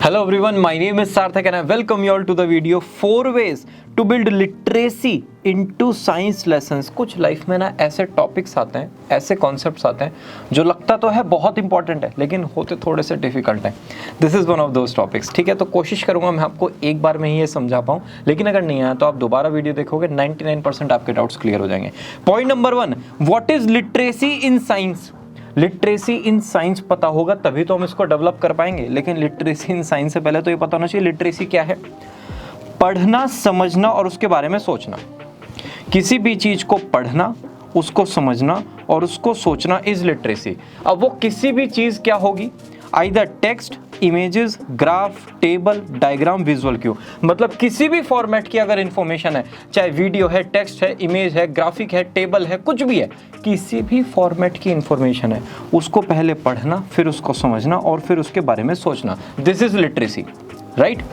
Hello everyone, my name is Sarthak and I welcome you all to the video 4 ways to build literacy into science lessons। कुछ life में ना ऐसे topics आते हैं, ऐसे concepts आते हैं जो लगता तो है बहुत इंपॉर्टेंट है लेकिन होते थोड़े से डिफिकल्ट हैं। This is one of those topics. ठीक है, तो कोशिश करूंगा मैं आपको एक बार में ही ये समझा पाऊँ, लेकिन अगर नहीं आया तो आप दोबारा वीडियो देखोगे 99% आपके डाउट्स क्लियर हो जाएंगे। Point number 1, what is literacy in science. Literacy in science पता होगा तभी तो हम इसको डेवलप कर पाएंगे, लेकिन लिटरेसी इन साइंस से पहले तो ये पता होना चाहिए लिटरेसी क्या है। पढ़ना, समझना और उसके बारे में सोचना। किसी भी चीज को पढ़ना, उसको समझना और उसको सोचना इज लिटरेसी। अब वो किसी भी चीज क्या होगी, either text, images, graph, table, diagram, visual Q, मतलब किसी भी फॉर्मेट की अगर इंफॉर्मेशन है, चाहे वीडियो है, टेक्स्ट है, इमेज है, ग्राफिक है, टेबल है, कुछ भी है, किसी भी फॉर्मेट की इंफॉर्मेशन है, उसको पहले पढ़ना, फिर उसको समझना और फिर उसके बारे में सोचना। This is literacy, right.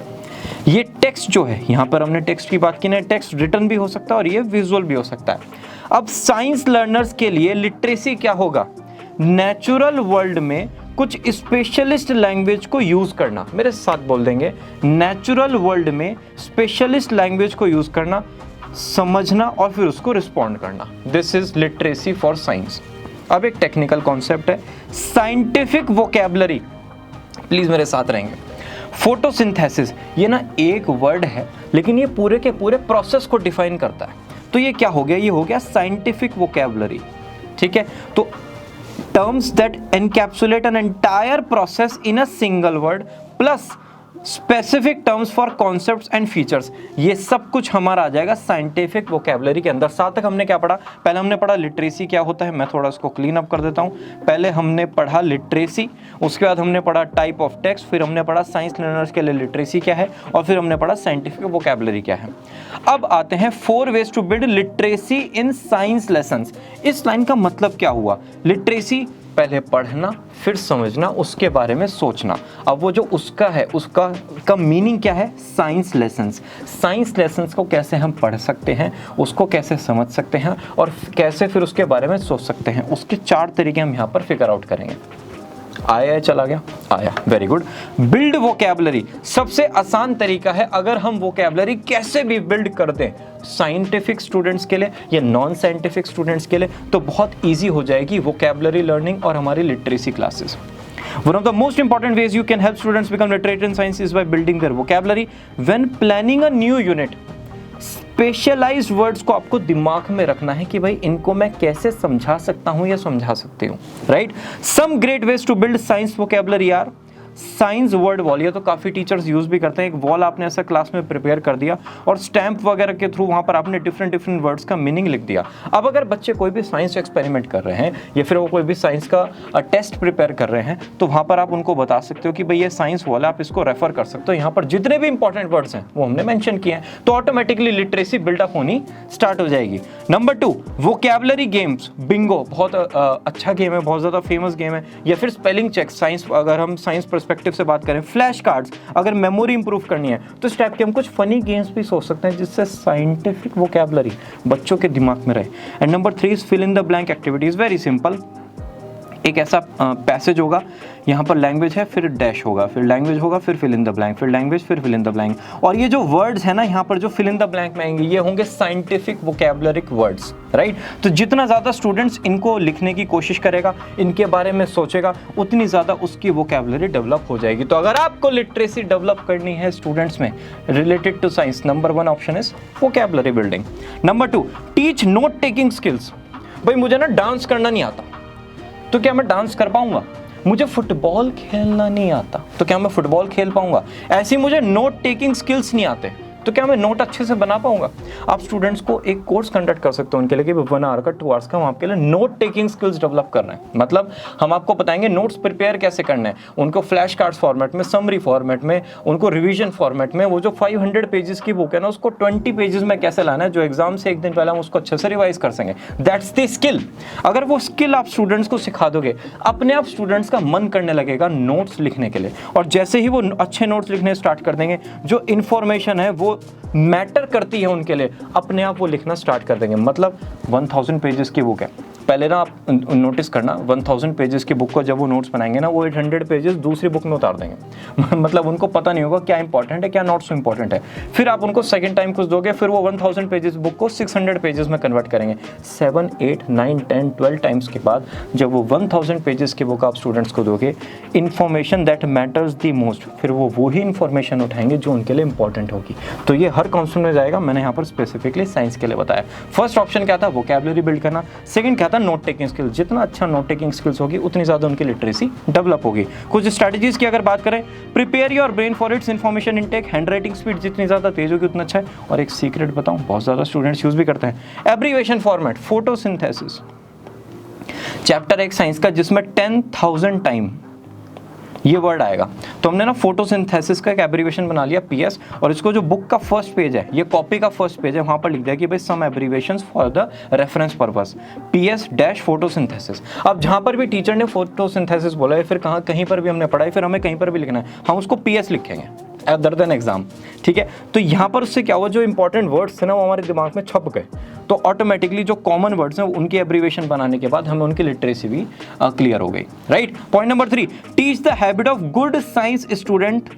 ये टेक्स्ट जो है, यहाँ पर हमने टेक्स्ट की बात की ना, टेक्स्ट रिटन भी हो सकता है और ये विजुअल भी हो सकता है। अब साइंस लर्नर्स के लिए लिटरेसी क्या होगा, नेचुरल वर्ल्ड में कुछ स्पेशलिस्ट लैंग्वेज को यूज करना। मेरे साथ बोल देंगे, नेचुरल वर्ल्ड में स्पेशलिस्ट लैंग्वेज को यूज करना, समझना और फिर उसको रिस्पॉन्ड करना। This is literacy for science. अब एक टेक्निकल कॉन्सेप्ट है साइंटिफिक वोकैबुलरी, प्लीज मेरे साथ रहेंगे। फोटोसिंथेसिस, ये ना एक वर्ड है लेकिन ये पूरे के पूरे प्रोसेस को डिफाइन करता है। तो ये क्या हो गया, ये हो गया साइंटिफिक वोकैबुलरी। ठीक है, तो terms that encapsulate an entire process in a single word plus specific terms for concepts and features, ये सब कुछ हमारा आ जाएगा साइंटिफिक वोकैबुलरी के अंदर। साथ तक हमने क्या पढ़ा, पहले हमने पढ़ा लिटरेसी क्या होता है, मैं थोड़ा इसको क्लीन अप कर देता हूँ। पहले हमने पढ़ा लिटरेसी, उसके बाद हमने पढ़ा टाइप ऑफ टेक्स्ट, फिर हमने पढ़ा साइंस लर्नर्स के लिए लिटरेसी क्या है और फिर हमने पढ़ा साइंटिफिक वोकैबुलरी क्या है। अब आते हैं 4 ways to build literacy in science lessons. इस लाइन का मतलब क्या हुआ, लिटरेसी पहले पढ़ना, फिर समझना, उसके बारे में सोचना। अब वो जो उसका है, उसका मीनिंग क्या है, साइंस लेसन्स। साइंस लेसन्स को कैसे हम पढ़ सकते हैं, उसको कैसे समझ सकते हैं और कैसे फिर उसके बारे में सोच सकते हैं, उसके 4 तरीके हम यहाँ पर फिगर आउट करेंगे। आया, चला गया, आया, वेरी गुड। बिल्ड वोकैबुलरी, सबसे आसान तरीका है अगर हम वोकैबुलरी कैसे भी बिल्ड कर दें साइंटिफिक स्टूडेंट्स के लिए या नॉन साइंटिफिक स्टूडेंट्स के लिए, तो बहुत इजी हो जाएगी वोकैबुलरी लर्निंग और हमारी literacy classes. One of the most important ways you can help students become literate in science is by building their vocabulary. When planning a new unit, specialized words को आपको दिमाग में रखना है कि भाई इनको मैं कैसे समझा सकता हूं या समझा सकती हूं, right. Some great ways to build science vocabulary are science word wall, ये तो काफ़ी टीचर्स यूज़ भी करते हैं। एक वॉल आपने ऐसा क्लास में प्रिपेयर कर दिया और स्टैम्प वगैरह के थ्रू वहाँ पर आपने डिफरेंट वर्ड्स का मीनिंग लिख दिया। अब अगर बच्चे कोई भी साइंस एक्सपेरिमेंट कर रहे हैं या फिर वो कोई भी साइंस का टेस्ट प्रिपेयर कर रहे हैं, तो वहाँ पर आप उनको बता सकते हो कि भाई ये साइंस वॉल है, आप इसको रेफर कर सकते हो, यहाँ पर जितने भी इंपॉर्टेंट वर्ड्स हैं वो हमने मैंशन किए हैं, तो ऑटोमेटिकली लिटरेसी बिल्डअप होनी स्टार्ट हो जाएगी। Number 2, vocabulary games. बिंगो बहुत अच्छा गेम है, बहुत ज़्यादा फेमस गेम है। या फिर स्पेलिंग चेक, साइंस, अगर हम साइंस पर्सपेक्टिव से बात करें, फ्लैश कार्ड्स, अगर मेमोरी इंप्रूव करनी है तो इस टाइप के हम कुछ फनी गेम्स भी सोच सकते हैं जिससे साइंटिफिक वोकैबुलरी बच्चों के दिमाग में रहे। And number 3 is fill in the blank activities. Very simple, एक ऐसा पैसेज होगा, यहाँ पर लैंग्वेज है, फिर डैश होगा, फिर लैंग्वेज होगा, फिर फिल इन द ब्लैंक, फिर लैंग्वेज, फिर फिल इन द ब्लैंक। और ये जो वर्ड्स है ना यहाँ पर जो फिल इन द ब्लैंक में आएंगे, ये होंगे साइंटिफिक वोकैबुलरिक वर्ड्स, राइट। तो जितना ज़्यादा स्टूडेंट्स इनको लिखने की कोशिश करेगा, इनके बारे में सोचेगा, उतनी ज़्यादा उसकी वोकैबुलरी डेवलप हो जाएगी। तो अगर आपको लिटरेसी डेवलप करनी है स्टूडेंट्स में related to science, number 1 option is vocabulary building. Number 2, teach note taking skills. भाई मुझे ना डांस करना नहीं आता, तो क्या मैं डांस कर पाऊंगा? मुझे फुटबॉल खेलना नहीं आता, तो क्या मैं फुटबॉल खेल पाऊंगा? ऐसी मुझे नोट टेकिंग स्किल्स नहीं आते, तो क्या मैं नोट अच्छे से बना पाऊंगा? आप स्टूडेंट्स को एक कोर्स कंडक्ट कर सकते हो उनके लिए कि 1 आवर का 2 आवर्स का हम आपके लिए नोट टेकिंग स्किल्स डेवलप कर रहे हैं। मतलब हम आपको बताएंगे नोट्स प्रिपेयर कैसे करने हैं, उनको फ्लैश कार्ड्स फॉर्मेट में, समरी फॉर्मेट में, उनको रिवीजन फॉर्मेट में, वो जो 500 पेजेस की बुक है ना उसको 20 पेजेस में कैसे लाना है, जो एग्जाम से एक दिन पहले हम उसको अच्छे से रिवाइज कर सकेंगे। That's the skill. अगर वो स्किल आप स्टूडेंट्स को सिखा दोगे, अपने आप स्टूडेंट्स का मन करने लगेगा नोट्स लिखने के लिए, और जैसे ही वो अच्छे नोट्स लिखने स्टार्ट कर देंगे, जो इन्फॉर्मेशन है वो मैटर करती है उनके लिए, अपने आप वो लिखना स्टार्ट कर देंगे। मतलब 1000 पेजेस की बुक है, पहले ना आप नोटिस करना 1000 पेजेस की बुक को जब वो नोट्स बनाएंगे ना, वो 800 पेजेस दूसरी बुक में उतार देंगे मतलब उनको पता नहीं होगा क्या इंपॉर्टेंट है क्या नॉट सो इंपॉर्टेंट है। फिर आप उनको सेकंड टाइम कुछ दोगे, फिर वो 1000 पेजेस बुक को 600 पेजेस में कन्वर्ट करेंगे। 7, 8, 9, 10, 12 टाइम्स के बाद जब वो 1000 पेजेस की बुक आप स्टूडेंट्स को दोगे, information that matters the most, फिर वो वही इन्फॉर्मेशन उठाएंगे जो उनके लिए इंपॉर्टेंट होगी। तो ये हर कॉन्सेप्ट में जाएगा, मैंने यहाँ पर स्पेसिफिकली साइंस के लिए बताया। फर्स्ट ऑप्शन क्या था, वोकैबुलरी बिल्ड करना। सेकंड क्या था, नोट टेकिंग स्किल। जितना अच्छा नोट टेकिंग स्किल्स होगी उतनी ज़्यादा उनकी लिटरेसी डेवलप होगी। कुछ स्ट्रैटेजीज की अगर बात करें, prepare your brain for its information intake. Hand writing speed जितनी ज़्यादा तेज होगी उतना अच्छा है। और एक सीक्रेट बताऊं, बहुत ज़्यादा स्टूडेंट्स यूज़ भी करते हैं, एब्रीविएशन फॉर्मेट, फोटोसिंथेसिस। चैप्टर एक साइंस का जिसमें 10,000 टाइम ये वर्ड आएगा, तो हमने ना फोटोसिंथेसिस का एक एब्रीविएशन बना लिया PS, और इसको जो बुक का फर्स्ट पेज है, ये कॉपी का फर्स्ट पेज है, वहां पर लिख दिया कि भाई some abbreviations for the reference purpose, PS dash photosynthesis. अब जहां पर भी टीचर ने फोटोसिंथेसिस बोला है, फिर कहीं पर भी हमने पढ़ा है, फिर हमें कहीं पर भी लिखना है, हम उसको PS लिखेंगे अदर देन एग्जाम, ठीक है। तो यहाँ पर उससे क्या हुआ, जो इंपॉर्टेंट वर्ड्स थे ना वो हमारे दिमाग में छप गए, तो ऑटोमेटिकली जो कॉमन वर्ड्स हैं उनकी एब्रीविएशन बनाने के बाद हमें उनकी लिटरेसी भी क्लियर हो गई, right. Point number 3, teach the habit of good science student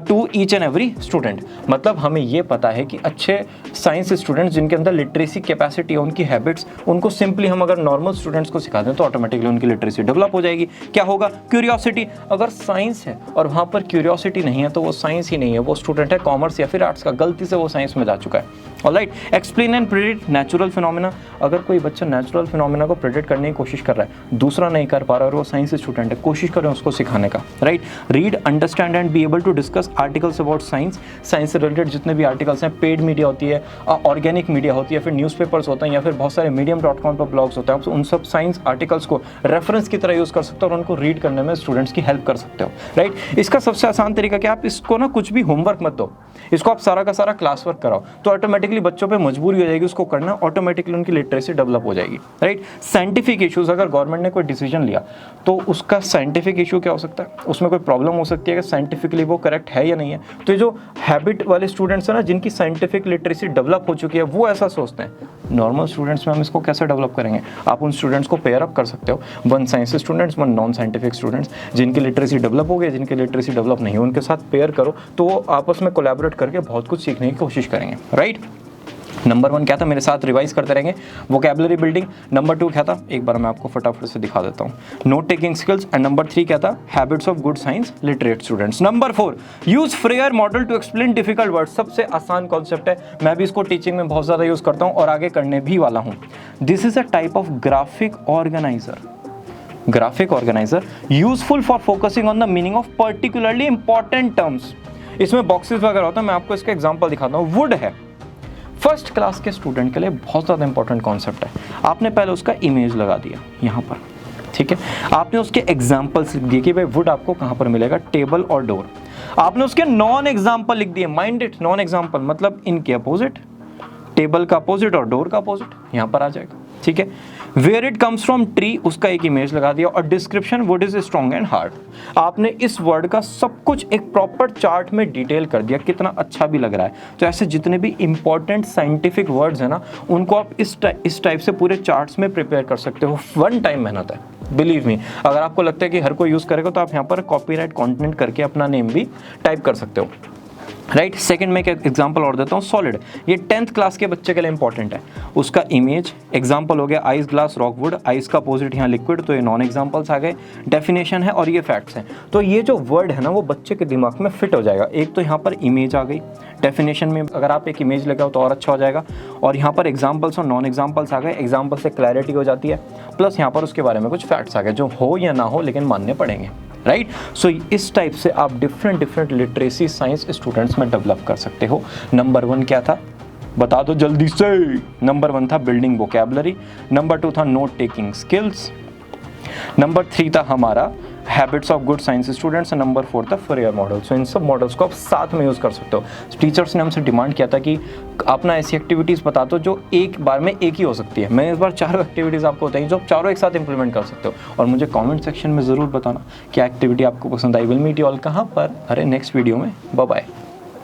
to each and every student. मतलब हमें ये पता है कि अच्छे साइंस स्टूडेंट्स जिनके अंदर लिटरेसी कैपेसिटी है, उनकी हैबिट्स, उनको सिंपली हम अगर नॉर्मल स्टूडेंट्स को सिखा दें तो ऑटोमेटिकली उनकी लिटरेसी डेवलप हो जाएगी। क्या होगा, क्यूरियोसिटी। अगर साइंस है और वहाँ पर क्यूरियोसिटी नहीं है तो वो साइंस ही नहीं है, वो स्टूडेंट है कॉमर्स या फिर आर्ट्स का, गलती से वो साइंस में जा चुका है। Alright, explain and predict natural phenomena. अगर कोई बच्चा नेचुरल फिनोमेना को प्रेडिक्ट करने की कोशिश कर रहा है, दूसरा नहीं कर पा रहा और वो साइंस स्टूडेंट है, कोशिश करें उसको सिखाने का, right. Read, understand and be able to discuss articles about science. Science से रिलेटेड जितने भी आर्टिकल्स हैं, पेड मीडिया होती है, ऑर्गेनिक मीडिया होती है, फिर न्यूज़पेपर्स होते हैं, या फिर बहुत सारे medium.com पर ब्लॉग्स होते हैं, आप उन सब साइंस आर्टिकल्स को रेफरेंस की तरह यूज़ कर सकते हो और उनको रीड करने में स्टूडेंट्स की हेल्प कर सकते हो, राइट। इसका सबसे आसान तरीका क्या, आप इसको ना कुछ भी होमवर्क मत दो, इसको आप सारा का सारा क्लास वर्क कराओ, तो ऑटोमेटिकली बच्चों पे मजबूरी हो जाएगी उसको करना, ऑटोमेटिकली उनकी लिटरेसी डेवलप हो जाएगी, राइट। साइंटिफिक इश्यूज, अगर गवर्नमेंट ने कोई डिसीजन लिया तो उसका साइंटिफिक इशू क्या हो सकता है, उसमें कोई प्रॉब्लम हो सकती है कि साइंटिफिकली वो करेक्ट है या नहीं है। तो ये जो हैबिट वाले स्टूडेंट्स हैं ना, जिनकी साइंटिफिक लिटरेसी डेवलप हो चुकी है, वो ऐसा सोचते हैं। नॉर्मल स्टूडेंट्स में हम इसको कैसे डेवलप करेंगे, आप उन स्टूडेंट्स को पेयर अप कर सकते हो, 1 science students 1 non scientific students, जिनकी लिटरेसी डेवलप हो गई, जिनकी लिटरेसी डेवलप नहीं हो, उनके साथ पेयर करो, तो वो आपस में कोलैबोरेट करके बहुत कुछ सीखने की कोशिश करेंगे, राइट। नंबर 1 क्या था, मेरे साथ रिवाइज करते रहेंगे, वोकैबुलरी बिल्डिंग। नंबर 2 क्या था, एक बार मैं आपको फटाफट से दिखा देता हूँ, note taking skills. And number 3 क्या था, habits of good science literate students. Number 4, use Frayer model to explain difficult word. सबसे आसान कॉन्सेप्ट है, मैं भी इसको टीचिंग में बहुत ज़्यादा यूज करता हूँ और आगे करने भी वाला हूँ। This is a type of graphic organiser, graphic organiser useful for focusing on the meaning of particularly important terms. इसमें बॉक्सेस वगैरह होता है, मैं आपको इसका एग्जांपल दिखाता हूँ। वुड है, फर्स्ट क्लास के स्टूडेंट के लिए बहुत ज़्यादा इंपॉर्टेंट कॉन्सेप्ट है। आपने पहले उसका इमेज लगा दिया यहाँ पर, ठीक है, आपने उसके एग्जाम्पल्स लिख दिए कि भाई वुड आपको कहाँ पर मिलेगा, टेबल और डोर। आपने उसके नॉन एग्जाम्पल लिख दिए, माइंड इट, नॉन एग्जाम्पल मतलब इनके अपोजिट, टेबल का अपोजिट और डोर का अपोजिट यहाँ पर आ जाएगा, ठीक है। Where it comes from tree, उसका एक इमेज लगा दिया, और description wood is strong and hard. आपने इस वर्ड का सब कुछ एक प्रॉपर चार्ट में डिटेल कर दिया, कितना अच्छा भी लग रहा है। तो ऐसे जितने भी इंपॉर्टेंट साइंटिफिक वर्ड्स हैं ना, उनको आप इस टाइप से पूरे चार्ट्स में प्रिपेयर कर सकते हो। 1 टाइम मेहनत है, बिलीव मी। अगर आपको लगता है कि हर कोई यूज़ करेगा तो आप यहाँ पर कॉपीराइट कंटेंट करके अपना नेम भी टाइप कर सकते हो, राइट। सेकंड में एक एग्जांपल और देता हूँ, सॉलिड। ये 10th क्लास के बच्चे के लिए इंपॉर्टेंट है। उसका इमेज एग्जांपल हो गया ice, glass, rock, would. Ice का अपोजिट यहाँ लिक्विड, तो ये नॉन एग्जांपल्स आ गए। डेफिनेशन है और ये फैक्ट्स हैं। तो ये जो वर्ड है ना वो बच्चे के दिमाग में फिट हो जाएगा। एक तो यहाँ पर इमेज आ गई, डेफिनेशन में अगर आप एक इमेज लगाओ तो और अच्छा हो जाएगा, और यहाँ पर एग्जाम्पल्स और नॉन एग्जाम्पल्स आ गए। एग्जाम्पल से क्लैरिटी हो जाती है, प्लस यहाँ पर उसके बारे में कुछ फैक्ट्स आ गए जो हो या ना हो लेकिन मानने पड़ेंगे, राइट। सो इस टाइप से आप डिफरेंट लिटरेसी साइंस स्टूडेंट्स में डेवलप कर सकते हो। नंबर 1 क्या था, बता दो जल्दी से। नंबर 1 था बिल्डिंग वोकैबुलरी, नंबर 2 था नोट टेकिंग स्किल्स, नंबर 3 था हमारा habits of good science students, number 4 था फ्रेयर मॉडल। सो इन सब मॉडल्स को आप साथ में यूज़ कर सकते हो। टीचर्स ने हमसे डिमांड किया था कि अपना ऐसी एक्टिविटीज़ बता दो जो एक बार में एक ही हो सकती है। मैंने इस बार 4 एक्टिविटीज़ आपको बताई जो आप चारों एक साथ इंप्लीमेंट कर सकते हो, और मुझे कमेंट सेक्शन में ज़रूर बताना क्या एक्टिविटी आपको पसंद आई। विल मीट यू ऑल कहाँ पर, अरे नेक्स्ट वीडियो में। Bye bye.